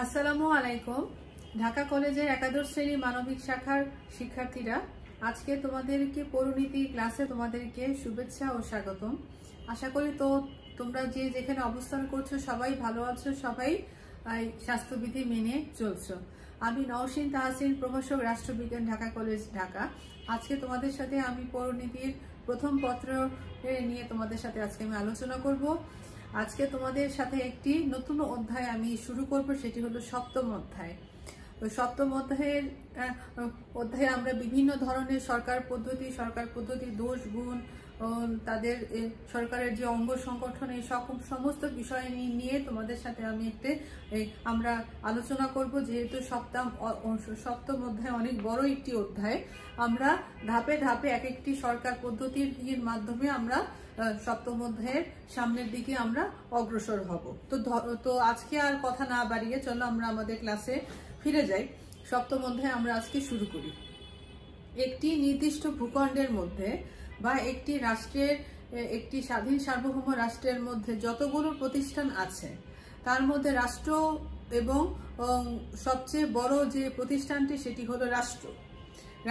আসসালামু আলাইকুম। ঢাকা কলেজের একাদশ শ্রেণী মানবিক শাখার শিক্ষার্থীরা, আজকে তোমাদেরকে পরিণীতি ক্লাসে তোমাদেরকে শুভেচ্ছা ও স্বাগতম। আশা করি তোমরা যে যেখানে অবস্থান করছো সবাই ভালো আছো, সবাই স্বাস্থ্যবিধি মেনে চলছো। আমি নওশিন তাহসিন, প্রভাষক, রাষ্ট্রবিজ্ঞান, ঢাকা কলেজ, ঢাকা। আজকে তোমাদের সাথে আমি পরিণীতির প্রথম পত্র নিয়ে তোমাদের সাথে আজকে আমি আলোচনা করব। আজকে তোমাদের সাথে একটি নতুন অধ্যায় আমি শুরু করব, সেটি হলো সপ্তম অধ্যায়। তো সপ্তম অধ্যায়ে আমরা বিভিন্ন ধরনের সরকার পদ্ধতির দোষ গুণ, তাদের সরকারের যে অঙ্গ সংগঠন, এই সমস্ত বিষয় নিয়ে তোমাদের সাথে আমরা আলোচনা করব। যেহেতু সপ্তম অধ্যায় অনেক বড় একটি অধ্যায়, আমরা ধাপে ধাপে এক একটি সরকার পদ্ধতির মাধ্যমে আমরা সপ্তম অধ্যায়ের সামনের দিকে আমরা অগ্রসর হব। তো আজকে আর কথা না বাড়িয়ে চলো আমরা আমাদের ক্লাসে ফিরে যাই। সপ্তম অধ্যায় আমরা আজকে শুরু করি। একটি নির্দিষ্ট ভূখণ্ডের মধ্যে বা একটি রাষ্ট্রের, একটি স্বাধীন সার্বভৌম রাষ্ট্রের মধ্যে যতগুলো প্রতিষ্ঠান আছে, তার মধ্যে রাষ্ট্র এবং সবচেয়ে বড় যে প্রতিষ্ঠানটি সেটি হলো রাষ্ট্র।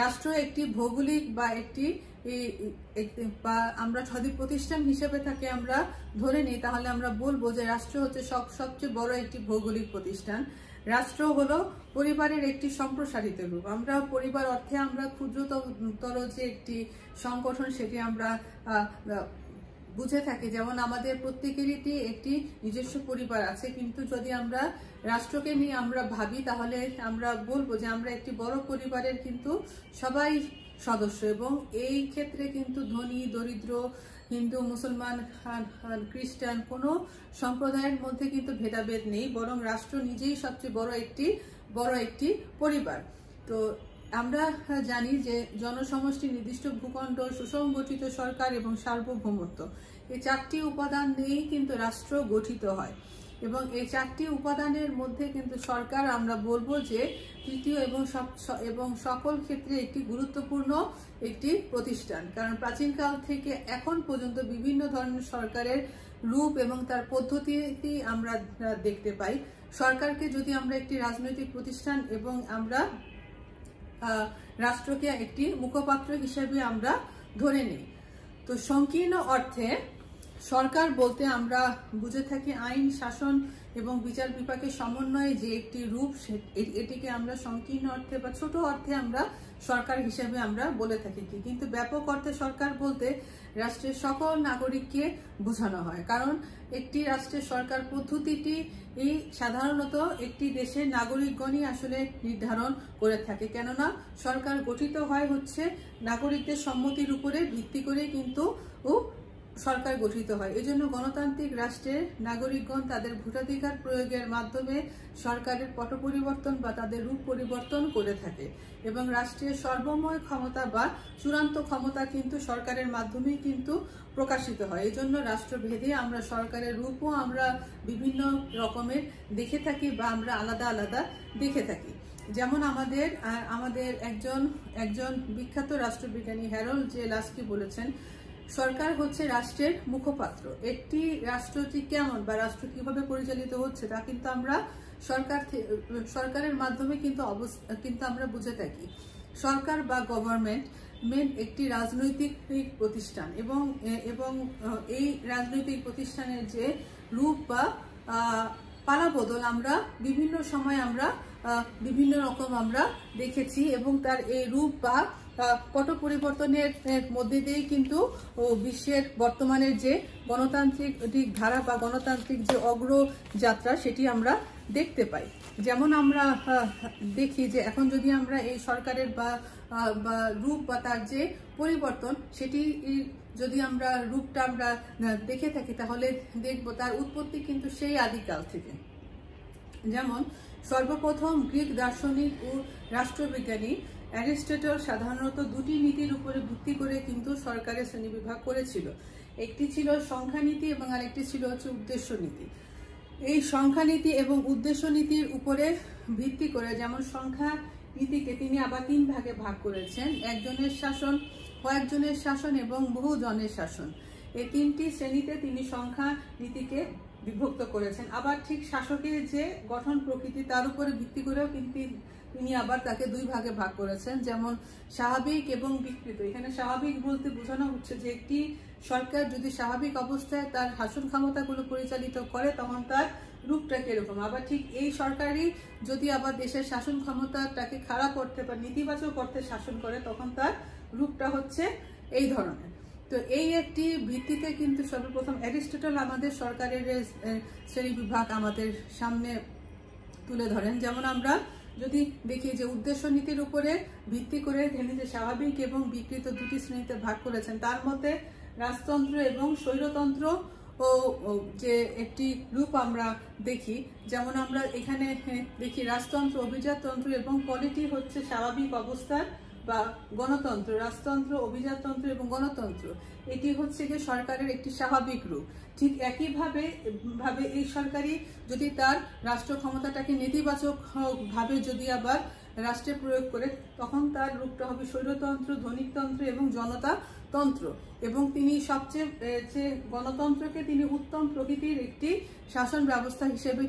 রাষ্ট্র একটি ভৌগোলিক বা আমরা যদি প্রতিষ্ঠান হিসেবে তাকে আমরা ধরে নিই, তাহলে আমরা বলবো যে রাষ্ট্র হচ্ছে সবচেয়ে বড় একটি ভৌগোলিক প্রতিষ্ঠান। রাষ্ট্র হলো পরিবারের একটি সম্প্রসারিত রূপ। আমরা পরিবার অর্থে আমরা ক্ষুদ্রতর যে একটি সংগঠন সেটি আমরা বুঝে থাকি। যেমন আমাদের প্রত্যেকেরই একটি নিজস্ব পরিবার আছে, কিন্তু যদি আমরা রাষ্ট্রকে নিয়ে আমরা ভাবি, তাহলে আমরা বলবো যে আমরা একটি বড় পরিবারের কিন্তু সবাই সদস্য। এবং এই ক্ষেত্রে কিন্তু ধনী দরিদ্র, হিন্দু মুসলমান খ্রিস্টান কোনো সম্প্রদায়ের মধ্যে কিন্তু ভেদাভেদ নেই, বরং রাষ্ট্র নিজেই সবচেয়ে বড় একটি পরিবার। তো আমরা জানি যে জনসমষ্টি, নির্দিষ্ট ভূখণ্ড, সুসংগঠিত সরকার এবং সার্বভৌমত্ব, এই চারটি উপাদান নিয়েই কিন্তু রাষ্ট্র গঠিত হয়। এবং এই চারটি উপাদানের মধ্যে কিন্তু সরকার আমরা বলবো যে তৃতীয় এবং সকল ক্ষেত্রে একটি গুরুত্বপূর্ণ একটি প্রতিষ্ঠান। কারণ প্রাচীনকাল থেকে এখন পর্যন্ত বিভিন্ন ধরনের সরকারের রূপ এবং তার পদ্ধতি আমরা দেখতে পাই। সরকারকে যদি আমরা একটি রাজনৈতিক প্রতিষ্ঠান এবং আমরা রাষ্ট্রকে একটি মুখপাত্র হিসেবে আমরা ধরে নিই, তো সংকীর্ণ অর্থে সরকার বলতে আমরা বুঝে থাকি আইন, শাসন এবং বিচার বিভাগের সমন্বয়ে যে একটি রূপ, এটিকে আমরা সংকীর্ণ অর্থে বা ছোট অর্থে আমরা সরকার হিসেবে আমরা বলে থাকি। কিন্তু ব্যাপক অর্থে সরকার বলতে রাষ্ট্রের সকল নাগরিককে বোঝানো হয়। কারণ একটি রাষ্ট্রের সরকার পদ্ধতিটি সাধারণত একটি দেশের নাগরিকগণই আসলে নির্ধারণ করে থাকে। কেননা সরকার গঠিত হয় হচ্ছে নাগরিকদের সম্মতির উপরে ভিত্তি করে কিন্তু সরকার গঠিত হয়। এজন্য গণতান্ত্রিক রাষ্ট্রের নাগরিকগণ তাদের ভোটাধিকার প্রয়োগের মাধ্যমে সরকারের পট পরিবর্তন বা তাদের রূপ পরিবর্তন করে থাকে। এবং রাষ্ট্রের সর্বময় ক্ষমতা বা চূড়ান্ত ক্ষমতা কিন্তু সরকারের মাধ্যমেই কিন্তু প্রকাশিত হয়। এজন্য রাষ্ট্রভেদে আমরা সরকারের রূপও আমরা বিভিন্ন রকমের দেখে থাকি বা আমরা আলাদা আলাদা দেখে থাকি। যেমন আমাদের একজন বিখ্যাত রাষ্ট্রবিজ্ঞানী হ্যারল্ড জে লাস্কি বলেছেন, সরকার হচ্ছে রাষ্ট্রের মুখপাত্র। একটি রাষ্ট্রটি কেমন বা রাষ্ট্র কিভাবে পরিচালিত হচ্ছে তা কিন্তু আমরা সরকারের মাধ্যমে কিন্তু আমরা বুঝে থাকি। সরকার বা গভর্নমেন্ট একটি রাজনৈতিক প্রতিষ্ঠান এবং এই রাজনৈতিক প্রতিষ্ঠানের যে রূপ বা পালাবদল আমরা বিভিন্ন সময় আমরা বিভিন্ন রকম আমরা দেখেছি। এবং তার এই রূপ বা পট পরিবর্তনের মধ্যে দিয়েই কিন্তু বিশ্বের বর্তমানের যে গণতান্ত্রিক ধারা বা গণতান্ত্রিক যে অগ্রযাত্রা সেটি আমরা দেখতে পাই। যেমন আমরা দেখি যে এখন যদি আমরা এই সরকারের বা রূপ বা তার যে পরিবর্তন, সেটি যদি আমরা রূপটা আমরা দেখে থাকি, তাহলে দেখব তার উৎপত্তি কিন্তু সেই আদিকাল থেকে। যেমন সর্বপ্রথম গ্রিক দার্শনিক ও রাষ্ট্রবিজ্ঞানী অ্যারিস্টটল সাধারণত দুটি নীতির উপরে ভিত্তি করে কিন্তু সরকারের শ্রেণীবিভাগ করেছিল। একটি ছিল সংখ্যানীতি এবং আরেকটি ছিল হচ্ছে উদ্দেশ্য নীতি। এই সংখ্যানীতি এবং উদ্দেশ্য নীতির উপরে ভিত্তি করে, যেমন সংখ্যা নীতিকে তিনি আবার 3 ভাগে ভাগ করেছেন: একজনের শাসন, কয়েকজনের শাসন এবং বহুজনের শাসন। এই 3টি শ্রেণীতে তিনি সংখ্যা নীতিকে বিভক্ত করেছেন। আবার ঠিক শাসকের যে গঠন প্রকৃতি তার উপরে ভিত্তি করেও কিন্তু তিনি আবার তাকে দুই ভাগে ভাগ করেছেন, যেমন স্বাভাবিক এবং বিকৃত। এখানে স্বাভাবিক বলতে বোঝানো হচ্ছে যে একটি সরকার যদি স্বাভাবিক অবস্থায় তার শাসন ক্ষমতাগুলো পরিচালিত করে তখন তার রূপটা কিরকম। আবার ঠিক এই সরকারই যদি আবার দেশের শাসন ক্ষমতাটাকে খারাপ করতে বা নেতিবাচক করতে শাসন করে তখন তার রূপটা হচ্ছে এই ধরনের। তো এই একটি ভিত্তিতে কিন্তু সর্বপ্রথম অ্যারিস্টটল আমাদের সরকারের শ্রেণী বিভাগ আমাদের সামনে তুলে ধরেন। যেমন আমরা যদি দেখি যে উদ্দেশ্য নীতির উপরে ভিত্তি করে তিনি যে স্বাভাবিক এবং বিকৃত দুটি শ্রেণীতে ভাগ করেছেন, তার মধ্যে রাজতন্ত্র এবং স্বৈরতন্ত্র ও যে একটি রূপ আমরা দেখি। যেমন আমরা এখানে দেখি রাজতন্ত্র, অভিজাততন্ত্র এবং পলিটি হচ্ছে স্বাভাবিক অবস্থার বা গণতন্ত্র। রাজতন্ত্র, অভিজাততন্ত্র এবং গণতন্ত্র এটি হচ্ছে যে সরকারের একটি স্বাভাবিক রূপ। ঠিক একইভাবে এই সরকারই যদি তার রাষ্ট্র ক্ষমতাটাকে নেতিবাচক ভাবে যদি আবার রাষ্ট্রে প্রয়োগ করে তখন তার রূপটা হবে স্বৈরতন্ত্র, ধনিকতন্ত্র এবং জনতাতন্ত্র। এবং তিনি সবচেয়ে যে গণতন্ত্রকে তিনি উত্তম প্রকৃতির একটি শাসন ব্যবস্থা হিসেবে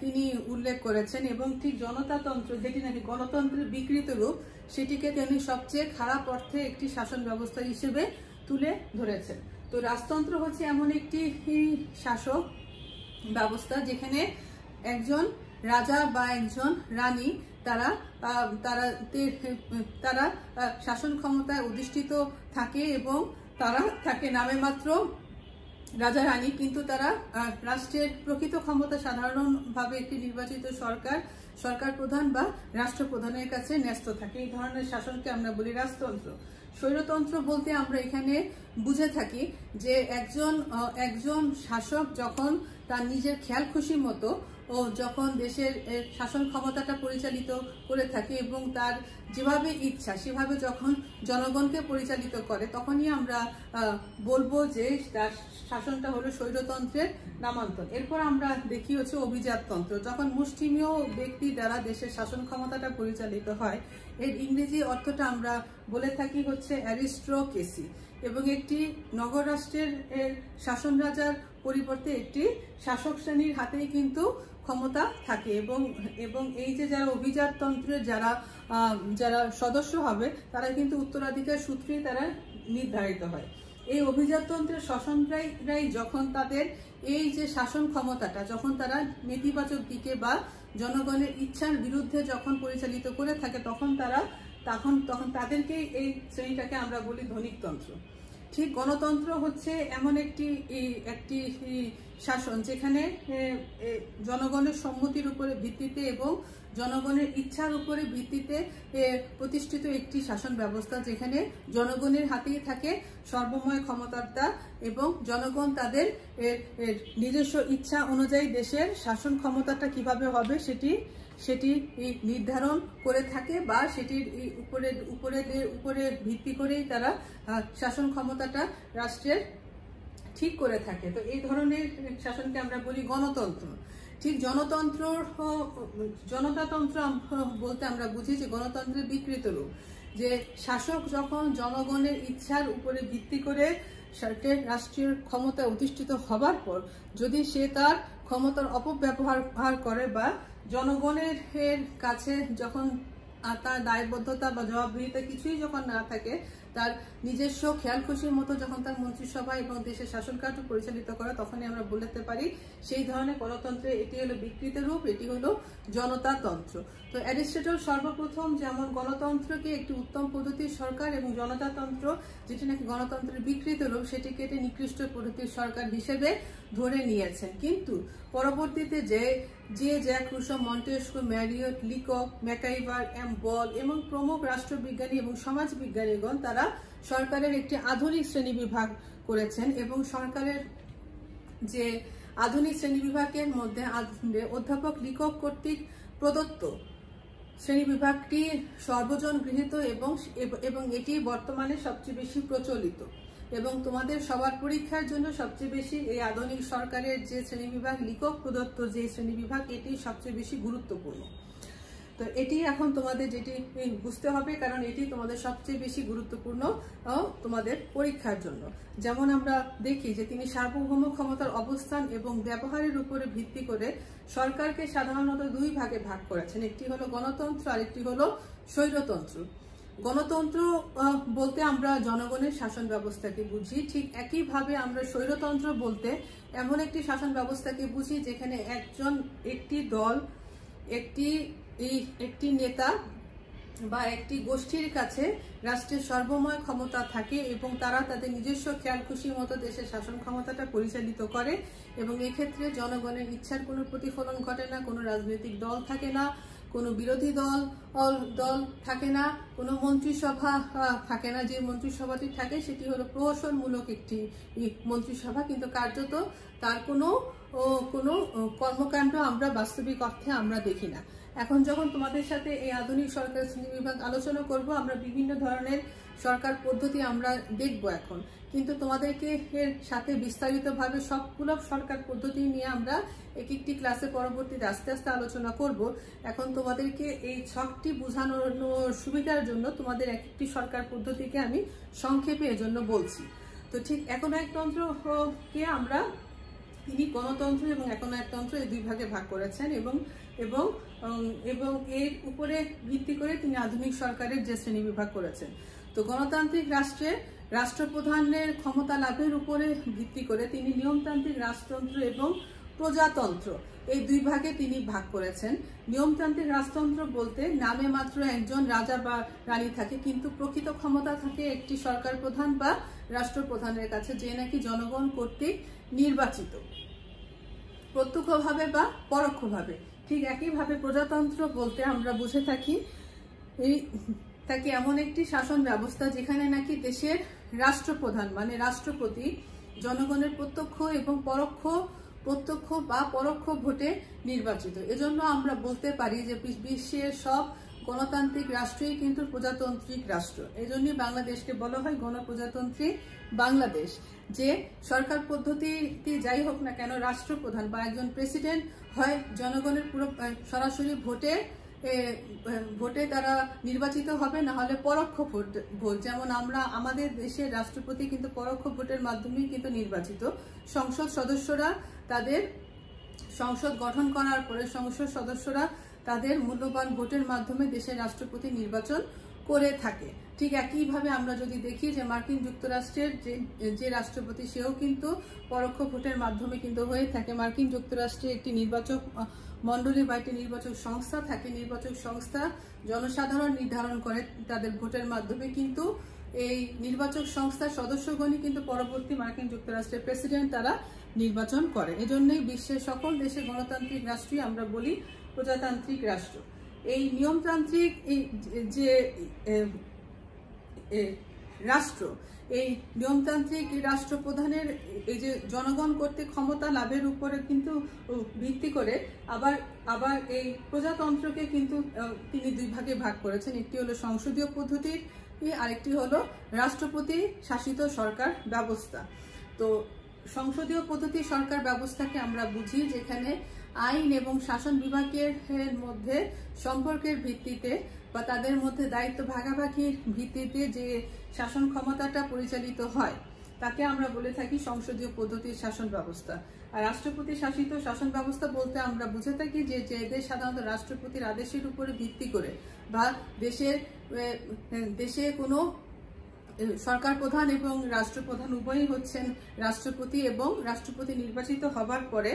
তিনি উল্লেখ করেছেন। এবং ঠিক জনতাতন্ত্র যেটি নাকি গণতন্ত্রের বিকৃত রূপ, সেটিকে তিনি সবচেয়ে খারাপ অর্থে একটি শাসন ব্যবস্থা হিসেবে তুলে ধরেছেন। তো রাজতন্ত্র হচ্ছে এমন একটি শাসক ব্যবস্থা যেখানে একজন রাজা বা একজন রানী তারা শাসন ক্ষমতায় অধিষ্ঠিত থাকে এবং তারা থাকে নামে মাত্র রাজা রানী, কিন্তু তারা রাষ্ট্রের প্রকৃত ক্ষমতা সাধারণভাবে একটি নির্বাচিত সরকার প্রধান বা রাষ্ট্রপ্রধানের কাছে ন্যস্ত থাকে। এই ধরনের শাসনকে আমরা বলি রাজতন্ত্র। স্বৈরতন্ত্র বলতে আমরা এখানে বুঝে থাকি যে একজন শাসক যখন তার নিজের খেয়াল খুশি মতো ও যখন দেশের শাসন ক্ষমতাটা পরিচালিত করে থাকে এবং তার যেভাবে ইচ্ছা সেভাবে যখন জনগণকে পরিচালিত করে, তখনই আমরা বলবো যে তার শাসনটা হলো স্বৈরতন্ত্রের নামান্তর। এরপর আমরা দেখি হচ্ছে অভিজাততন্ত্র, যখন মুষ্টিমেয় ব্যক্তি দ্বারা দেশের শাসন ক্ষমতাটা পরিচালিত হয়। এর ইংরেজি অর্থটা আমরা বলে থাকি হচ্ছে অ্যারিস্ট্রোক্রেসি। এবং একটি নগর রাষ্ট্রের শাসন রাজার পরিবর্তে একটি শাসক শ্রেণীর হাতেই কিন্তু ক্ষমতা থাকে। এবং এই যে যারা অভিজাততন্ত্রের যারা সদস্য হবে তারা কিন্তু উত্তরাধিকার সূত্রেই তারা নির্ধারিত হয়। এই অভিজাততন্ত্রের শাসনরাই যখন তাদের এই যে শাসন ক্ষমতাটা যখন তারা নেতিবাচক দিকে বা জনগণের ইচ্ছার বিরুদ্ধে যখন পরিচালিত করে থাকে তখন তাদেরকে এই শ্রেণীটাকে আমরা বলি ধনিকতন্ত্র। ঠিক গণতন্ত্র হচ্ছে এমন একটি শাসন যেখানে জনগণের সম্মতির উপরে ভিত্তিতে এবং জনগণের ইচ্ছার উপরে ভিত্তিতে প্রতিষ্ঠিত একটি শাসন ব্যবস্থা, যেখানে জনগণের হাতেই থাকে সর্বময় ক্ষমতাটা এবং জনগণ তাদের নিজস্ব ইচ্ছা অনুযায়ী দেশের শাসন ক্ষমতাটা কিভাবে হবে সেটি নির্ধারণ করে থাকে বা সেটির উপরে ভিত্তি করেই তারা শাসন ক্ষমতাটা রাষ্ট্রের ঠিক করে থাকে। তো এই ধরনের শাসনকে আমরা বলি গণতন্ত্র। ঠিক জনতাতন্ত্র বলতে আমরা বুঝি যে গণতন্ত্রের বিকৃত রূপ, যে শাসক যখন জনগণের ইচ্ছার উপরে ভিত্তি করে রাষ্ট্রীয় ক্ষমতায় অধিষ্ঠিত হবার পর যদি সে তার ক্ষমতার অপব্যবহার করে বা জনগণের কাছে যখন তার দায়বদ্ধতা বা জবাবদিহিতা কিছুই যখন না থাকে, তার নিজস্ব খেয়াল খুশির মতো যখন তার মন্ত্রিসভা এবং দেশের শাসন কার্য পরিচালিত করে, তখনই আমরা বলতে পারি সেই ধরনের গণতন্ত্রের এটি হলো বিকৃত রূপ, এটি হলো জনতাতন্ত্র। তো অ্যারিস্টটল সর্বপ্রথম যেমন গণতন্ত্রকে একটি উত্তম পদ্ধতির সরকার এবং জনতাতন্ত্র যেটি নাকি গণতন্ত্রের বিকৃত রূপ সেটিকে একটি নিকৃষ্ট পদ্ধতির সরকার হিসেবে ধরে নিয়েছেন। কিন্তু পরবর্তীতে Jacques Rousseau, Montesquieu, Marriott, Leacock, MacIver, Ball এবং প্রমুখ রাষ্ট্রবিজ্ঞানী এবং সমাজবিজ্ঞানীগণ তারা সরকারের একটি আধুনিক শ্রেণীবিভাগ করেছেন এবং সরকারের যে আধুনিক শ্রেণীবিভাগের মধ্যে অধ্যাপক লিকক কর্তৃক প্রদত্ত শ্রেণীবিভাগটি সর্বজন গৃহীত এবং এটি বর্তমানে সবচেয়ে বেশি প্রচলিত এবং তোমাদের সবার পরীক্ষার জন্য সবচেয়ে বেশি এই আধুনিক সরকারের যে শ্রেণীবিভাগ লিকক প্রদত্ত যে শ্রেণীবিভাগ এটি সবচেয়ে বেশি গুরুত্বপূর্ণ। তো তো এটি এখন তোমাদের যেটি বুঝতে হবে, কারণ এটি তোমাদের সবচেয়ে বেশি গুরুত্বপূর্ণ তোমাদের পরীক্ষার জন্য। যেমন আমরা দেখি যে তিনি সার্বভৌম ক্ষমতার অবস্থান এবং ব্যবহারের উপরে ভিত্তি করে সরকারকে সাধারণত দুই ভাগে ভাগ করেছেন, একটি হলো গণতন্ত্র আর একটি হলো স্বৈরতন্ত্র। গণতন্ত্র বলতে আমরা জনগণের শাসন ব্যবস্থাকে বুঝি, ঠিক একইভাবে আমরা স্বৈরতন্ত্র বলতে এমন একটি শাসন ব্যবস্থাকে বুঝি যেখানে একটি দল, একটি নেতা বা একটি গোষ্ঠীর কাছে রাষ্ট্রের সর্বময় ক্ষমতা থাকে এবং তারা তাদের নিজস্ব খেয়াল খুশি মতো দেশের শাসন ক্ষমতাটা পরিচালিত করে, এবং এক্ষেত্রে জনগণের ইচ্ছার কোনো প্রতিফলন ঘটে না, কোনো রাজনৈতিক দল থাকে না, কোনো বিরোধী দল থাকে না, কোনো মন্ত্রিসভা থাকে না। যে মন্ত্রিসভাটি থাকে সেটি হলো প্রহসনমূলক একটি মন্ত্রিসভা, কিন্তু কার্যত তার কোনো কর্মকাণ্ড আমরা বাস্তবিক অর্থে আমরা দেখি না। এখন যখন তোমাদের সাথে এই আধুনিক সরকার শ্রেণীবিভাগ আলোচনা করব, আমরা বিভিন্ন ধরনের সরকার পদ্ধতি আমরা দেখব এখন, কিন্তু তোমাদেরকে এর সাথে বিস্তারিতভাবে সবগুলো সরকার পদ্ধতি নিয়ে আমরা একটি ক্লাসে পরবর্তীতে আস্তে আস্তে আলোচনা করব। এখন তোমাদেরকে এই ছকটি বোঝানোর সুবিধার জন্য তোমাদের একটি সরকার পদ্ধতিকে আমি সংক্ষেপে এজন্য বলছি। তো ঠিক একনায়কতন্ত্রকে আমরা তিনি গণতন্ত্র এবং একনায়কতন্ত্র এই দুই ভাগে ভাগ করেছেন, এবং এর উপরে ভিত্তি করে তিনি আধুনিক সরকারের যে শ্রেণী বিভাগ করেছেন। তো গণতান্ত্রিক রাষ্ট্রে রাষ্ট্রপ্রধানের ক্ষমতা লাভের উপরে ভিত্তি করে তিনি নিয়মতান্ত্রিক রাজতন্ত্র এবং প্রজাতন্ত্র এই দুই ভাগে তিনি ভাগ করেছেন। নিয়মতান্ত্রিক রাজতন্ত্র বলতে নামে মাত্র একজন রাজা বা রানী থাকে, কিন্তু প্রকৃত ক্ষমতা থাকে একটি সরকার প্রধান বা রাষ্ট্রপ্রধানের কাছে, যে নাকি জনগণ কর্তৃক নির্বাচিত, প্রত্যক্ষভাবে বা পরোক্ষভাবে। ঠিক একইভাবে প্রজাতন্ত্র বলতে আমরা বুঝে থাকি এমন একটি শাসন ব্যবস্থা যেখানে নাকি দেশের রাষ্ট্রপ্রধান মানে রাষ্ট্রপতি জনগণের প্রত্যক্ষ বা পরোক্ষ ভোটে নির্বাচিত। এজন্য আমরা বলতে পারি যে বিশ্বের সব গণতান্ত্রিক রাষ্ট্রই কিন্তু প্রজাতান্ত্রিক রাষ্ট্র। এজন্যই বাংলাদেশকে বলা হয় গণপ্রজাতন্ত্রী বাংলাদেশ। যে সরকার পদ্ধতিতে যাই হোক না কেন, রাষ্ট্রপ্রধান বা একজন প্রেসিডেন্ট হয় জনগণের পুরো সরাসরি ভোটে তারা নির্বাচিত হবে, না হলে পরোক্ষ ভোট। যেমন আমাদের দেশের রাষ্ট্রপতি কিন্তু পরোক্ষ ভোটের মাধ্যমেই কিন্তু নির্বাচিত। সংসদ সদস্যরা তাদের সংসদ গঠন করার পরে সংসদ সদস্যরা তাদের মূল্যবান ভোটের মাধ্যমে দেশের রাষ্ট্রপতি নির্বাচন করে থাকে। ঠিক একইভাবে আমরা যদি দেখি যে মার্কিন যুক্তরাষ্ট্রের যে রাষ্ট্রপতি সেও কিন্তু পরোক্ষ ভোটের মাধ্যমে কিন্তু হয়ে থাকে। মার্কিন যুক্তরাষ্ট্রে একটি নির্বাচক মণ্ডলী বা একটি নির্বাচক সংস্থা থাকে, নির্বাচক সংস্থা জনসাধারণ নির্ধারণ করে তাদের ভোটের মাধ্যমে, কিন্তু এই নির্বাচক সংস্থার সদস্যগণই কিন্তু পরবর্তী মার্কিন যুক্তরাষ্ট্রের প্রেসিডেন্ট তারা নির্বাচন করে। এজন্যই বিশ্বের সকল দেশে গণতান্ত্রিক রাষ্ট্রই আমরা বলি প্রজাতান্ত্রিক রাষ্ট্র। এই নিয়মতান্ত্রিক যে রাষ্ট্র, এই নিয়মতান্ত্রিক রাষ্ট্রপ্রধানের এই যে জনগণ কর্তৃক ক্ষমতা লাভের উপরে কিন্তু ভিত্তি করে আবার এই প্রজাতন্ত্রকে কিন্তু তিনি দুই ভাগে ভাগ করেছেন। একটি হলো সংসদীয় পদ্ধতি, আরেকটি হলো রাষ্ট্রপতি শাসিত সরকার ব্যবস্থা। তো সংসদীয় পদ্ধতি সরকার ব্যবস্থাকে আমরা বুঝি যেখানে আইন এবং শাসন বিভাগের মধ্যে সম্পর্কের ভিত্তিতে বা তাদের মধ্যে দায়িত্ব ভাগাভাগির ভিত্তিতে যে শাসন ক্ষমতাটা পরিচালিত হয় তাকে আমরা বলে থাকি সংসদীয় পদ্ধতির শাসন ব্যবস্থা। আর রাষ্ট্রপতি শাসিত শাসন ব্যবস্থা বলতে আমরা বুঝে থাকি যে দেশ সাধারণত রাষ্ট্রপতির আদেশের উপরে ভিত্তি করে বা দেশে কোনো সরকার প্রধান এবং রাষ্ট্রপ্রধান উভয়ই হচ্ছেন রাষ্ট্রপতি, এবং রাষ্ট্রপতি নির্বাচিত হবার পরে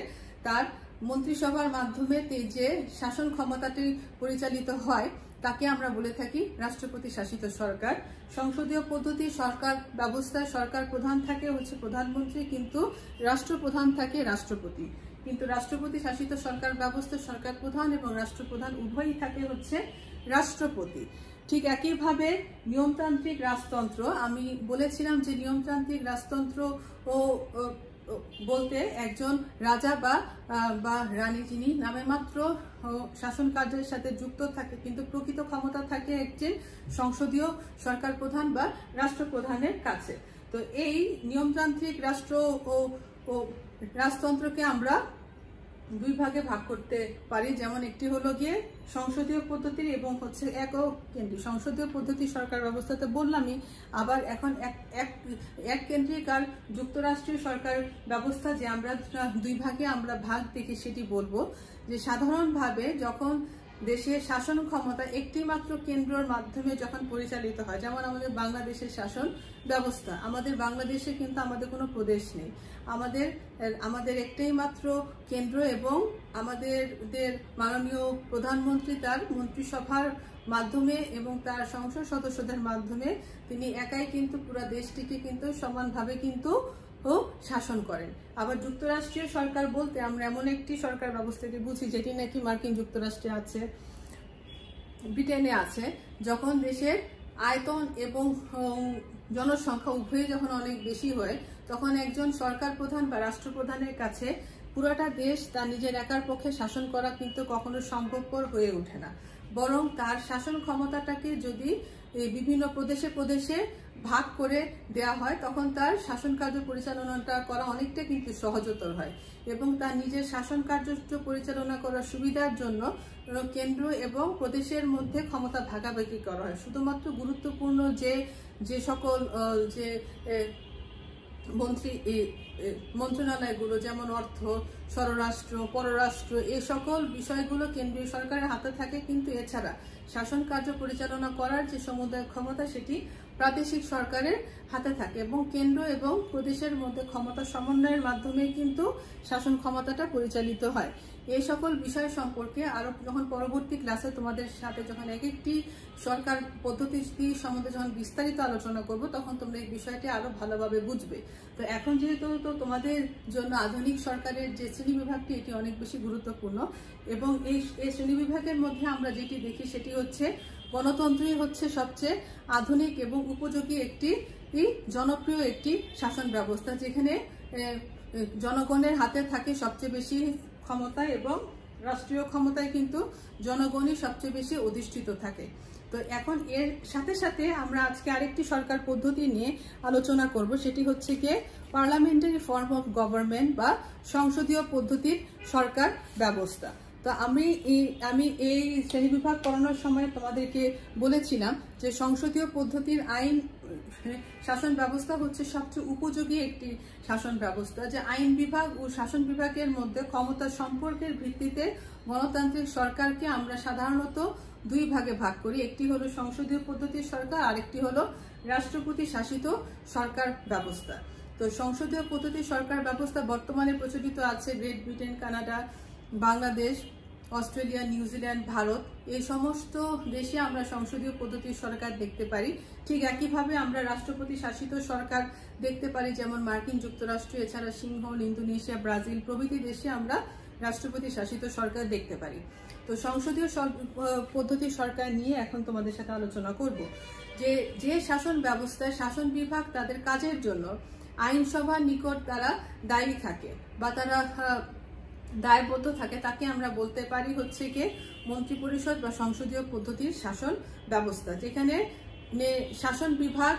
তার মন্ত্রিসভার মাধ্যমে যে শাসন ক্ষমতাটি পরিচালিত হয় তাকে আমরা বলে থাকি রাষ্ট্রপতি শাসিত সরকার। সংসদীয় পদ্ধতি সরকার ব্যবস্থায় সরকার প্রধান থাকে হচ্ছে প্রধানমন্ত্রী, কিন্তু রাষ্ট্রপ্রধান থাকে রাষ্ট্রপতি। কিন্তু রাষ্ট্রপতি শাসিত সরকার ব্যবস্থা সরকার প্রধান এবং রাষ্ট্রপ্রধান উভয়ই থাকে হচ্ছে রাষ্ট্রপতি। ঠিক একইভাবে নিয়মতান্ত্রিক রাজতন্ত্র, আমি বলেছিলাম যে নিয়মতান্ত্রিক রাজতন্ত্র বলতে একজন রাজা বা রানী যিনি নামে মাত্র শাসন কার্যের সাথে যুক্ত থাকে, কিন্তু প্রকৃত ক্ষমতা থাকে একজন সংসদীয় সরকার প্রধান বা রাষ্ট্রপ্রধানের কাছে। তো এই নিয়মতান্ত্রিক রাষ্ট্রতন্ত্রকে আমরা দুই ভাগে ভাগ করতে পারি। যেমন একটি হলো গিয়ে সংসদীয় পদ্ধতির এবং হচ্ছে একক কেন্দ্রিক। সংসদীয় পদ্ধতি সরকার ব্যবস্থাতে বললামই, আবার এখন এক কেন্দ্রিক আর যুক্তরাষ্ট্রীয় সরকার ব্যবস্থা যে আমরা দুই ভাগে আমরা ভাগ দেখি সেটি বলবো। যে সাধারণভাবে যখন দেশের শাসন ক্ষমতা একটি মাত্র কেন্দ্রের মাধ্যমে যখন পরিচালিত হয়, যেমন আমাদের বাংলাদেশের শাসন ব্যবস্থা, আমাদের বাংলাদেশে কিন্তু আমাদের কোনো প্রদেশ নেই, আমাদের একটাই মাত্র কেন্দ্র এবং আমাদের মাননীয় প্রধানমন্ত্রী তার মন্ত্রিসভার মাধ্যমে এবং তার সংসদ সদস্যদের মাধ্যমে তিনি একাই কিন্তু পুরো দেশটিকে কিন্তু সমানভাবে কিন্তু শাসন করেন। আবার যুক্তরাষ্ট্রীয় সরকার বলতে আমরা এমন একটি সরকার ব্যবস্থাকে বুঝি যেটি নাকি মার্কিন যুক্তরাষ্ট্রে আছে, ব্রিটেনে আছে। যখন দেশের আয়তন এবং জনসংখ্যা উভয়ই যখন অনেক বেশি হয়, তখন একজন সরকার প্রধান বা রাষ্ট্রপ্রধানের কাছে পুরোটা দেশ তার নিজের একার পক্ষে শাসন করা কিন্তু কখনো সম্ভবপর হয়ে ওঠে না। বরং তার শাসন ক্ষমতাটাকে যদি বিভিন্ন প্রদেশে ভাগ করে দেয়া হয়, তখন তার শাসন কার্য পরিচালনাটা করা অনেকটা কিন্তু সহজতর হয় এবং তার নিজের শাসন কার্য পরিচালনা করার সুবিধার জন্য কেন্দ্র এবং প্রদেশের মধ্যে ক্ষমতা ভাগাভাগি করা হয়। শুধুমাত্র গুরুত্বপূর্ণ যে সকল যে মন্ত্রণালয়গুলো, যেমন অর্থ, স্বরাষ্ট্র, পররাষ্ট্র, এই সকল বিষয়গুলো কেন্দ্রীয় সরকারের হাতে থাকে, কিন্তু এছাড়া শাসন কার্য পরিচালনা করার যে সমুদায় ক্ষমতা সেটি প্রাদেশিক সরকারের হাতে থাকে এবং কেন্দ্র এবং প্রদেশের মধ্যে ক্ষমতা সমন্বয়ের মাধ্যমে কিন্তু শাসন ক্ষমতাটা পরিচালিত হয়। এই সকল বিষয় সম্পর্কে আরো যখন পরবর্তী ক্লাসে তোমাদের সাথে যখন এক একটি সরকার পদ্ধতি সম্বন্ধে যখন বিস্তারিত আলোচনা করব, তখন তোমরা এই বিষয়টি আরো ভালোভাবে বুঝবে। তো এখন যেহেতু তোমাদের জন্য আধুনিক সরকারের যে শ্রেণীবিভাগটি, এটি অনেক বেশি গুরুত্বপূর্ণ এবং এই শ্রেণীবিভাগের মধ্যে আমরা যেটি দেখি সেটি হচ্ছে গণতন্ত্রই হচ্ছে সবচেয়ে আধুনিক এবং উপযোগী একটি জনপ্রিয় একটি শাসন ব্যবস্থা, যেখানে জনগণের হাতে থাকে সবচেয়ে বেশি ক্ষমতা এবং রাষ্ট্রীয় ক্ষমতায় কিন্তু জনগণই সবচেয়ে বেশি অধিষ্ঠিত থাকে। তো এখন এর সাথে সাথে আমরা আজকে আরেকটি সরকার পদ্ধতি নিয়ে আলোচনা করব, সেটি হচ্ছে কি পার্লামেন্টারি ফর্ম অফ গভর্নমেন্ট বা সংসদীয় পদ্ধতির সরকার ব্যবস্থা। তো আমি এই শ্রেণীবিভাগ করানোর সময় তোমাদেরকে বলেছিলাম যে সংসদীয় পদ্ধতির আইন শাসন ব্যবস্থা হচ্ছে সবচেয়ে উপযোগী একটি শাসন ব্যবস্থা, যে আইন বিভাগ ও শাসন বিভাগের মধ্যে ক্ষমতা সম্পর্কের ভিত্তিতে গণতান্ত্রিক সরকারকে আমরা সাধারণত দুই ভাগে ভাগ করি। একটি হলো সংসদীয় পদ্ধতির সরকার, আরেকটি হলো রাষ্ট্রপতি শাসিত সরকার ব্যবস্থা। তো সংসদীয় পদ্ধতির সরকার ব্যবস্থা বর্তমানে প্রচলিত আছে great Britain, Canada, Bangladesh, Australia, New Zealand, Bharat, এই সমস্ত দেশে আমরা সংসদীয় পদ্ধতির সরকার দেখতে পারি। ঠিক একইভাবে আমরা রাষ্ট্রপতি শাসিত সরকার দেখতে পারি, যেমন মার্কিন যুক্তরাষ্ট্র, এছাড়া সিংহল, ইন্দোনেশিয়া, ব্রাজিল প্রভৃতি দেশে আমরা রাষ্ট্রপতি শাসিত সরকার দেখতে পারি। তো সংসদীয় পদ্ধতির সরকার নিয়ে এখন তোমাদের সাথে আলোচনা করব। যে শাসন ব্যবস্থায় শাসন বিভাগ তাদের কাজের জন্য আইনসভার নিকট তারা দায়ী থাকে বা তারা দায়বদ্ধ থাকে, তাকে আমরা বলতে পারি হচ্ছে কি মন্ত্রিপরিষদ বা সংসদীয় পদ্ধতির শাসন ব্যবস্থা, যেখানে শাসন বিভাগ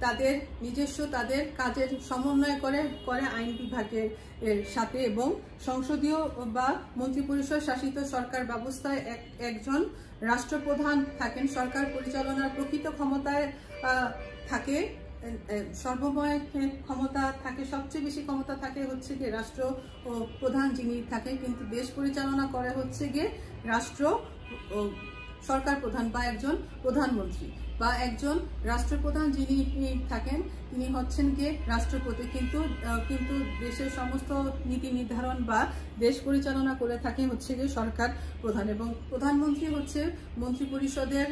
তাদের নিজস্ব তাদের কাজের সমন্বয় করে আইন বিভাগের সাথে, এবং সংসদীয় বা মন্ত্রিপরিষদ শাসিত সরকার ব্যবস্থায় একজন রাষ্ট্রপ্রধান থাকেন। সরকার পরিচালনার প্রকৃত ক্ষমতায় থাকে সর্বময় ক্ষমতা থাকে, সবচেয়ে বেশি ক্ষমতা থাকে হচ্ছে গিয়ে রাষ্ট্র ও প্রধান যিনি থাকেন, কিন্তু দেশ পরিচালনা করে হচ্ছে গিয়ে সরকার প্রধান বা একজন প্রধানমন্ত্রী বা একজন রাষ্ট্রপ্রধান যিনি থাকেন, তিনি হচ্ছেন গিয়ে রাষ্ট্রপতি। কিন্তু দেশের সমস্ত নীতি নির্ধারণ বা দেশ পরিচালনা করে থাকে হচ্ছে গিয়ে সরকার প্রধান, এবং প্রধানমন্ত্রী হচ্ছে মন্ত্রিপরিষদের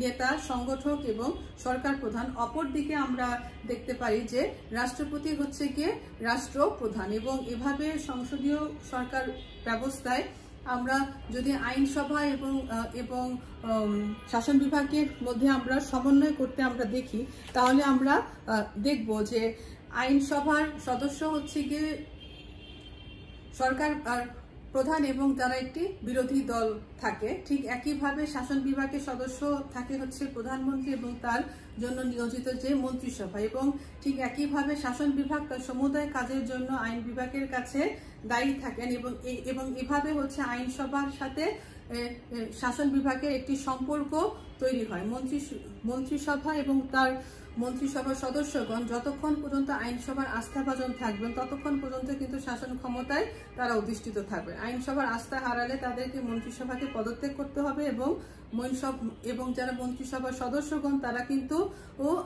নেতা, সংগঠক এবং সরকার প্রধান। অপরদিকে আমরা দেখতে পারি যে রাষ্ট্রপতি হচ্ছে গিয়ে রাষ্ট্রপ্রধান, এবং এভাবে সংসদীয় সরকার ব্যবস্থায় আমরা যদি আইনসভা এবং শাসন বিভাগের মধ্যে আমরা সমন্বয় করতে আমরা দেখি, তাহলে আমরা দেখব যে আইনসভার সদস্য হচ্ছে গিয়ে সরকার আর প্রধান এবং যারা একটি বিরোধী দল থাকে, ঠিক একইভাবে শাসন বিভাগের সদস্য থাকে হচ্ছে প্রধানমন্ত্রী এবং তার জন্য নিয়োজিত যে মন্ত্রিসভা, এবং ঠিক একইভাবে শাসন বিভাগ তার সমুদায় কাজের জন্য আইন বিভাগের কাছে দায়ী থাকেন এবং এভাবে হচ্ছে আইনসভার সাথে শাসন বিভাগের একটি সম্পর্ক তৈরি হয়। মন্ত্রিসভা এবং তার মন্ত্রিসভার সদস্যগণ যতক্ষণ পর্যন্ত আইনসভার আস্থাভাজন থাকবেন ততক্ষণ পর্যন্ত কিন্তু শাসন ক্ষমতায় তারা অধিষ্ঠিত থাকবে। আইনসভার আস্থা হারালে তাদেরকে মন্ত্রিসভাকে পদত্যাগ করতে হবে এবং যারা মন্ত্রিসভার সদস্যগণ তারা কিন্তু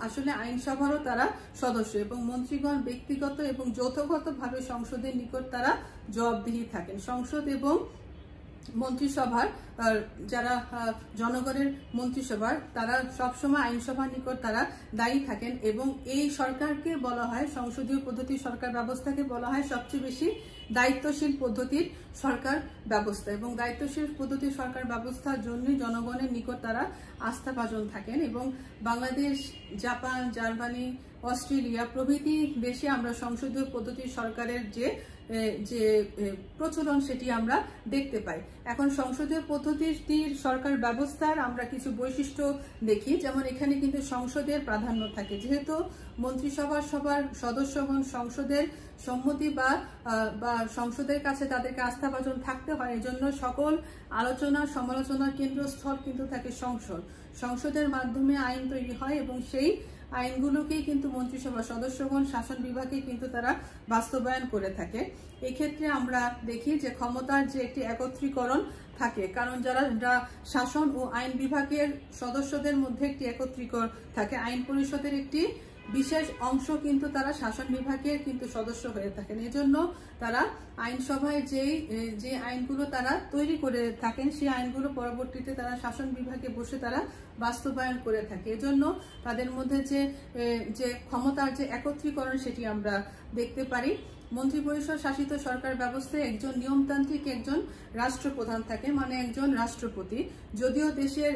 আসলে আইনসভারও তারা সদস্য, এবং মন্ত্রীগণ ব্যক্তিগত এবং যৌথগতভাবে সংসদের নিকট তারা জবাবদিহি থাকেন। সংসদ এবং মন্ত্রিসভার যারা জনগণের মন্ত্রিসভার তারা সবসময় আইনসভার নিকট তারা দায়ী থাকেন, এবং এই সরকারকে বলা হয়, সংসদীয় পদ্ধতির সরকার ব্যবস্থাকে বলা হয় সবচেয়ে বেশি দায়িত্বশীল পদ্ধতির সরকার ব্যবস্থা, এবং দায়িত্বশীল পদ্ধতির সরকার ব্যবস্থার জন্য জনগণের নিকট তারা আস্থাভাজন থাকেন। এবং বাংলাদেশ, জাপান, জার্মানি, অস্ট্রেলিয়া প্রভৃতি দেশে আমরা সংসদীয় পদ্ধতির সরকারের যে প্রচলন সেটি আমরা দেখতে পাই। এখন সংসদীয় পদ্ধতির সরকার ব্যবস্থার আমরা কিছু বৈশিষ্ট্য দেখি, যেমন এখানে কিন্তু সংসদের প্রাধান্য থাকে, যেহেতু মন্ত্রিসভার সবার সদস্যগণ সংসদের সম্মতি বা সংসদের কাছে তাদেরকে আস্থাভাজন থাকতে হয়, এজন্য সকল আলোচনা সমালোচনার কেন্দ্রস্থল কিন্তু থাকে সংসদের মাধ্যমে আইন তৈরি হয়, এবং সেই আইনগুলোকেই কিন্তু মন্ত্রিসভার সদস্যগণ শাসন বিভাগে কিন্তু তারা বাস্তবায়ন করে থাকে। এক্ষেত্রে আমরা দেখি যে ক্ষমতার যে একটি একত্রীকরণ থাকে, কারণ যারা শাসন ও আইন বিভাগের সদস্যদের মধ্যে একটি একত্রীকরণ থাকে। আইন পরিষদের একটি বিশেষ অংশ কিন্তু তারা শাসন বিভাগের কিন্তু সদস্য হয়ে থাকেন, এজন্য তারা আইনসভায় যে আইনগুলো তারা তৈরি করে থাকেন সেই আইনগুলো পরবর্তীতে তারা শাসন বিভাগে বসে তারা বাস্তবায়ন করে থাকে। এজন্য তাদের মধ্যে যে ক্ষমতার যে একত্রীকরণ সেটি আমরা দেখতে পারি। মন্ত্রিপরিষদ শাসিত সরকার ব্যবস্থায় একজন নিয়মতান্ত্রিক একজন রাষ্ট্রপ্রধান থাকে, মানে একজন রাষ্ট্রপতি। যদিও দেশের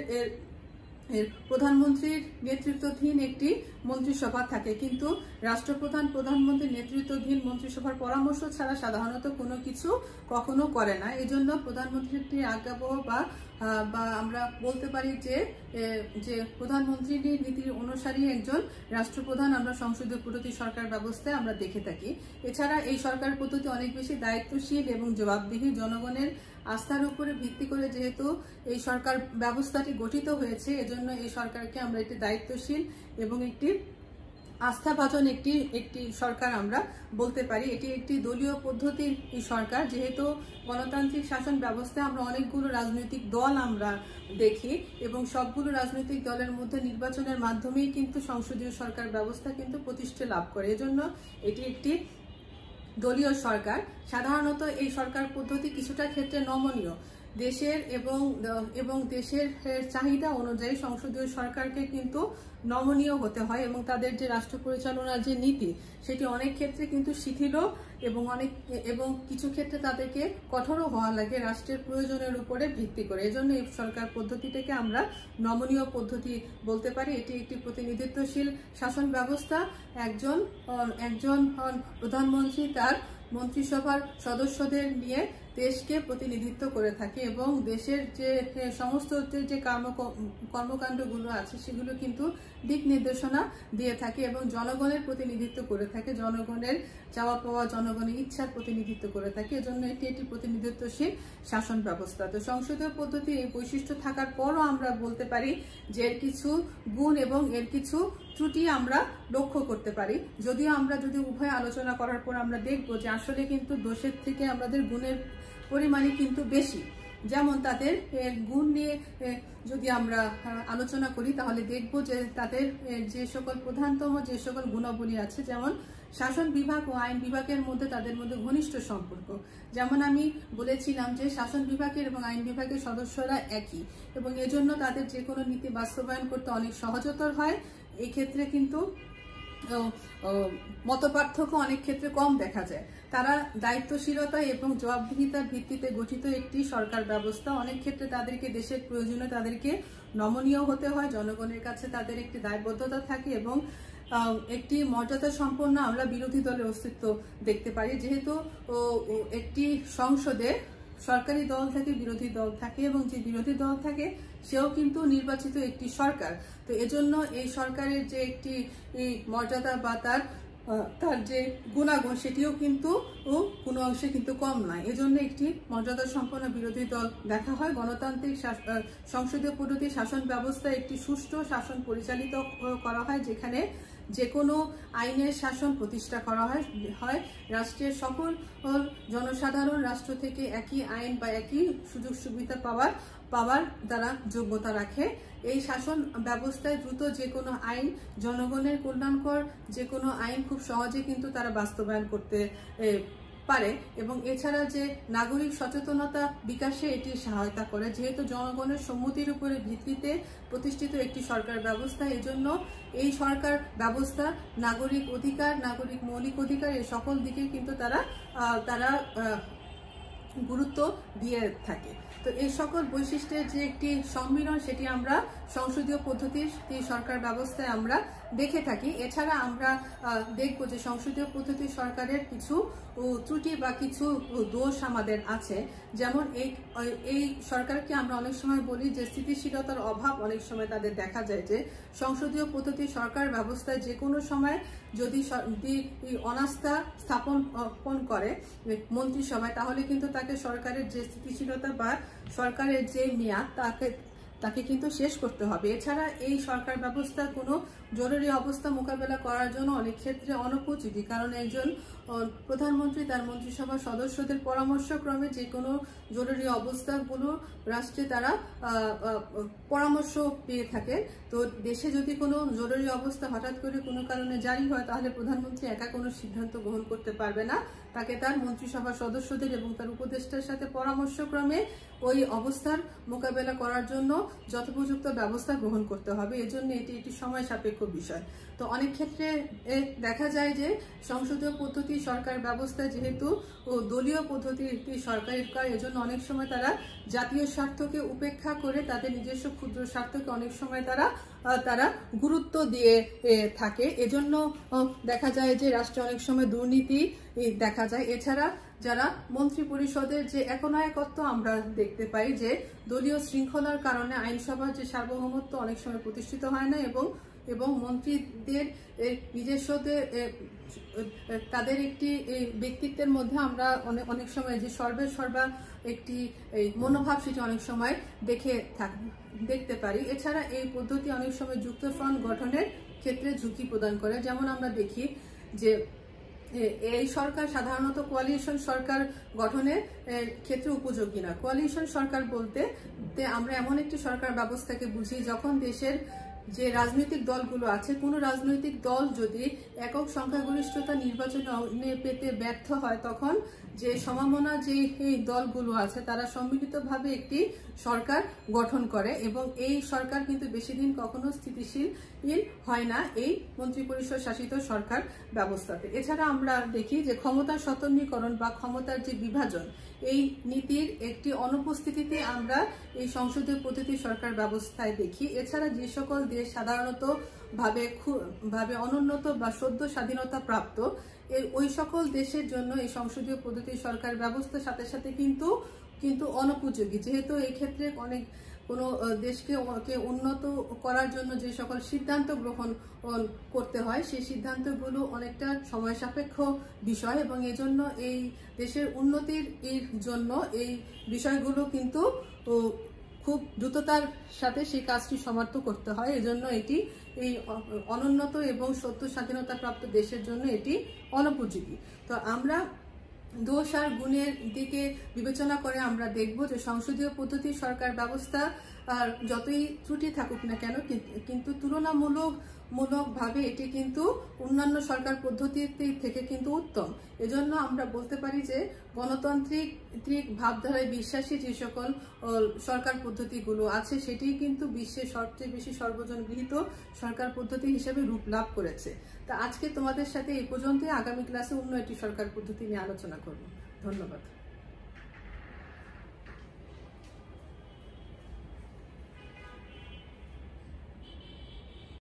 প্রধানমন্ত্রীর নেতৃত্বাধীন একটি মন্ত্রিসভা থাকে, কিন্তু রাষ্ট্রপ্রধান প্রধানমন্ত্রীর নেতৃত্বাধীন মন্ত্রিসভার পরামর্শ ছাড়া সাধারণত কোনো কিছু কখনো করে না। এজন্য প্রধানমন্ত্রীর একটি আজ্ঞাবহ বা আমরা বলতে পারি যে প্রধানমন্ত্রীর নীতির অনুসারী একজন রাষ্ট্রপ্রধান আমরা সংসদীয় পদ্ধতি সরকার ব্যবস্থায় আমরা দেখে থাকি। এছাড়া এই সরকার পদ্ধতি অনেক বেশি দায়িত্বশীল এবং জবাবদিহি, জনগণের আস্থার উপরে ভিত্তি করে যেহেতু এই সরকার ব্যবস্থাটি গঠিত হয়েছে, এজন্য এই সরকারকে আমরা একটি দায়িত্বশীল এবং একটি আস্থাভাজন একটি সরকার আমরা বলতে পারি। এটি একটি দলীয় পদ্ধতির সরকার, যেহেতু গণতান্ত্রিক শাসন ব্যবস্থায় আমরা অনেকগুলো রাজনৈতিক দল আমরা দেখি, এবং সবগুলো রাজনৈতিক দলের মধ্যে নির্বাচনের মাধ্যমেই কিন্তু সংসদীয় সরকার ব্যবস্থা কিন্তু প্রতিষ্ঠা লাভ করে। এজন্য এটি একটি দলীয় সরকার। সাধারণত এই সরকার পদ্ধতি কিছুটা ক্ষেত্রে নমনীয়। দেশের এবং দেশের চাহিদা অনুযায়ী সংসদীয় সরকারকে কিন্তু নমনীয় হতে হয়, এবং তাদের যে রাষ্ট্র পরিচালনার যে নীতি সেটি অনেক ক্ষেত্রে কিন্তু শিথিল এবং কিছু ক্ষেত্রে তাদেরকে কঠোরও হওয়া লাগে রাষ্ট্রের প্রয়োজনের উপরে ভিত্তি করে। এজন্য এই সরকার পদ্ধতিটাকে আমরা নমনীয় পদ্ধতি বলতে পারি। এটি একটি প্রতিনিধিত্বশীল শাসন ব্যবস্থা। একজন প্রধানমন্ত্রী তার মন্ত্রিসভার সদস্যদের নিয়ে দেশকে প্রতিনিধিত্ব করে থাকে, এবং দেশের যে সমস্ত যে কর্মকাণ্ডগুলো আছে সেগুলো কিন্তু দিক নির্দেশনা দিয়ে থাকে এবং জনগণের প্রতিনিধিত্ব করে থাকে, জনগণের চাওয়া পাওয়া, জনগণের ইচ্ছার প্রতিনিধিত্ব করে থাকে। এজন্য এটি একটি প্রতিনিধিত্বশীল শাসন ব্যবস্থা। তো সংসদীয় পদ্ধতি এই বৈশিষ্ট্য থাকার পরও আমরা বলতে পারি যে এর কিছু গুণ এবং এর কিছু ত্রুটি আমরা লক্ষ্য করতে পারি। যদিও আমরা যদি উভয় আলোচনা করার পর আমরা দেখব যে আসলে কিন্তু দোষের থেকে আমাদের গুণের পরিমাণই কিন্তু বেশি। যেমন তাদের গুণ নিয়ে যদি আমরা আলোচনা করি তাহলে দেখব যে তাদের যে সকল প্রধানতম যে সকল গুণাবলী আছে, যেমন শাসন বিভাগ ও আইন বিভাগের মধ্যে তাদের মধ্যে ঘনিষ্ঠ সম্পর্ক। যেমন আমি বলেছিলাম যে শাসন বিভাগের এবং আইন বিভাগের সদস্যরা একই, এবং এজন্য তাদের যে কোনো নীতি বাস্তবায়ন করতে অনেক সহজতর হয়। এই ক্ষেত্রে কিন্তু মতপার্থক্য অনেক ক্ষেত্রে কম দেখা যায়। তারা দায়িত্বশীলতা এবং জবাবদিহিতার ভিত্তিতে গঠিত একটি সরকার ব্যবস্থা। অনেক ক্ষেত্রে তাদেরকে দেশের প্রয়োজনে তাদেরকে নমনীয় হতে হয়, জনগণের কাছে তাদের একটি দায়বদ্ধতা থাকে, এবং একটি মর্যাদা সম্পন্ন আমরা বিরোধী দলের অস্তিত্ব দেখতে পারি। যেহেতু একটি সংসদে সরকারি দল থাকে, বিরোধী দল থাকে, এবং যে বিরোধী দল থাকে সেও কিন্তু নির্বাচিত একটি সরকার। তো এজন্য এই সরকারের যে একটি মর্যাদা বা তার যে গুণাগুণ সেটিও কিন্তু কোনো অংশে কিন্তু কম নয়। এজন্য একটি মর্যাদা সম্পন্ন বিরোধী দল দেখা হয়। গণতান্ত্রিক সংসদীয় পদ্ধতি শাসন ব্যবস্থা একটি সুষ্ঠু শাসন পরিচালিত করা হয়, যেখানে যে কোনো আইনের শাসন প্রতিষ্ঠা করা হয়। রাষ্ট্রের সকল জনসাধারণ রাষ্ট্র থেকে একই আইন বা একই সুযোগ সুবিধা পাওয়ার দ্বারা যোগ্যতা রাখে। এই শাসন ব্যবস্থায় দ্রুত যে কোনো আইন, জনগণের কল্যাণকর যে কোনো আইন খুব সহজে কিন্তু তারা বাস্তবায়ন করতে পারে, এবং এছাড়া যে নাগরিক সচেতনতা বিকাশে এটি সহায়তা করে। যেহেতু জনগণের সম্মতির উপরে ভিত্তিতে প্রতিষ্ঠিত একটি সরকার ব্যবস্থা, এজন্য এই সরকার ব্যবস্থা নাগরিক অধিকার, নাগরিক মৌলিক অধিকার এই সকল দিকে কিন্তু তারা গুরুত্ব দিয়ে থাকে। তো এই সকল বৈশিষ্ট্যের যে একটি সম্মিলন সেটি আমরা সংসদীয় পদ্ধতির সরকার ব্যবস্থায় আমরা দেখে থাকি। এছাড়া আমরা দেখব যে সংসদীয় পদ্ধতি সরকারের কিছু ত্রুটি বা কিছু দোষ আমাদের আছে। যেমন এই সরকারকে আমরা অনেক সময় বলি যে স্থিতিশীলতার অভাব অনেক সময় তাদের দেখা যায়। যে সংসদীয় সরকার ব্যবস্থায় যে কোনো সময় যদি অনাস্থা স্থাপন করে মন্ত্রিসভায়, তাহলে কিন্তু তাকে সরকারের যে স্থিতিশীলতা বা সরকারের যে মেয়াদ তাকে কিন্তু শেষ করতে হবে। এছাড়া এই সরকার ব্যবস্থা কোনো জরুরি অবস্থা মোকাবেলা করার জন্য অনেক ক্ষেত্রে অনুপযোগী, কারণ একজন প্রধানমন্ত্রী তার মন্ত্রিসভার সদস্যদের পরামর্শক্রমে যে কোনো জরুরি অবস্থাগুলো রাষ্ট্রে তারা পরামর্শ পেয়ে থাকে। তো দেশে যদি কোনো জরুরি অবস্থা হঠাৎ করে কোনো কারণে জারি হয়, তাহলে প্রধানমন্ত্রী একা কোনো সিদ্ধান্ত গ্রহণ করতে পারবে না। তাকে তার মন্ত্রিসভার সদস্যদের এবং তার উপদেষ্টার সাথে পরামর্শক্রমে ওই অবস্থার মোকাবেলা করার জন্য যথোপযুক্ত ব্যবস্থা গ্রহণ করতে হবে। এজন্য এটি একটি সময় সাপেক্ষ বিষয়। তো অনেক ক্ষেত্রে দেখা যায় যে সংসদীয় পদ্ধতি সরকার ব্যবস্থা যেহেতু দলীয় পদ্ধতির একটি সরকারি কাজ, এজন্য অনেক সময় তারা জাতীয় স্বার্থকে উপেক্ষা করে তাদের নিজস্ব ক্ষুদ্র স্বার্থকে অনেক সময় তারা গুরুত্ব দিয়ে থাকে। এজন্য দেখা যায় যে রাষ্ট্রে অনেক সময় দুর্নীতি দেখা যায়। এছাড়া যারা মন্ত্রী পরিষদের যে একনায়কত্ব আমরা দেখতে পাই, যে দলীয় শৃঙ্খলার কারণে আইনসভার যে সার্বভৌমত্ব অনেক সময় প্রতিষ্ঠিত হয় না, এবং মন্ত্রীদের নিজস্ব তাদের একটি ব্যক্তিত্বের মধ্যে আমরা অনেক সময় যে সর্বা একটি মনোভাব সেটি অনেক সময় দেখতে পারি। এছাড়া এই পদ্ধতি অনেক সময় যুক্তফ্রন্ট গঠনের ক্ষেত্রে ঝুঁকি প্রদান করে। যেমন আমরা দেখি যে এই সরকার সাধারণত কোয়ালিশন সরকার গঠনের ক্ষেত্রে উপযোগী না। কোয়ালিশন সরকার বলতে আমরা এমন একটি সরকার ব্যবস্থাকে বুঝি যখন দেশের যে রাজনৈতিক দলগুলো আছে, কোনো রাজনৈতিক দল যদি একক সংখ্যাগরিষ্ঠতা নির্বাচনে পেতে ব্যর্থ হয়, তখন যে সমমনা যে দলগুলো আছে তারা সম্মিলিতভাবে একটি সরকার গঠন করে, এবং এই সরকার কিন্তু বেশি দিন কখনো স্থিতিশীল হয় না এই মন্ত্রিপরিষদ শাসিত সরকার ব্যবস্থাতে। এছাড়া আমরা দেখি যে ক্ষমতার স্বতন্ত্রীকরণ বা ক্ষমতার যে বিভাজন, এই নীতির একটি অনুপস্থিতিতে আমরা এই সংসদীয় পদ্ধতি সরকার ব্যবস্থায় দেখি। এছাড়া যে সকল দেশ সাধারণত ভাবে অনুন্নত বা সদ্য স্বাধীনতা প্রাপ্ত, ওই সকল দেশের জন্য এই সংসদীয় পদ্ধতি সরকার ব্যবস্থার সাথে সাথে কিন্তু অনুপযোগী। যেহেতু এই ক্ষেত্রে কোনো দেশকে উন্নত করার জন্য যে সকল সিদ্ধান্ত গ্রহণ করতে হয়, সেই সিদ্ধান্তগুলো অনেকটা সময় সাপেক্ষ বিষয়, এবং এজন্য এই দেশের উন্নতির জন্য এই বিষয়গুলো কিন্তু খুব দ্রুততার সাথে সেই কাজটি সমাপ্ত করতে হয়। এজন্য এটি এই অনুন্নত এবং সত্য স্বাধীনতা প্রাপ্ত দেশের জন্য এটি অনুপযোগী। তো আমরা দোষ আর গুণের দিকে বিবেচনা করে আমরা দেখব যে সংসদীয় পদ্ধতি সরকার ব্যবস্থা যতই ত্রুটি থাকুক না কেন, কিন্তু তুলনামূলকভাবে এটি কিন্তু অন্যান্য সরকার পদ্ধতির থেকে কিন্তু উত্তম। এজন্য আমরা বলতে পারি যে গণতান্ত্রিক ভাবধারায় বিশ্বাসী যে সকল সরকার পদ্ধতিগুলো আছে, সেটি কিন্তু বিশ্বের সবচেয়ে বেশি সর্বজন গৃহীত সরকার পদ্ধতি হিসেবে রূপ লাভ করেছে। তা আজকে তোমাদের সাথে এই পর্যন্ত। আগামী ক্লাসে অন্য একটি সরকার পদ্ধতি নিয়ে আলোচনা করব। ধন্যবাদ।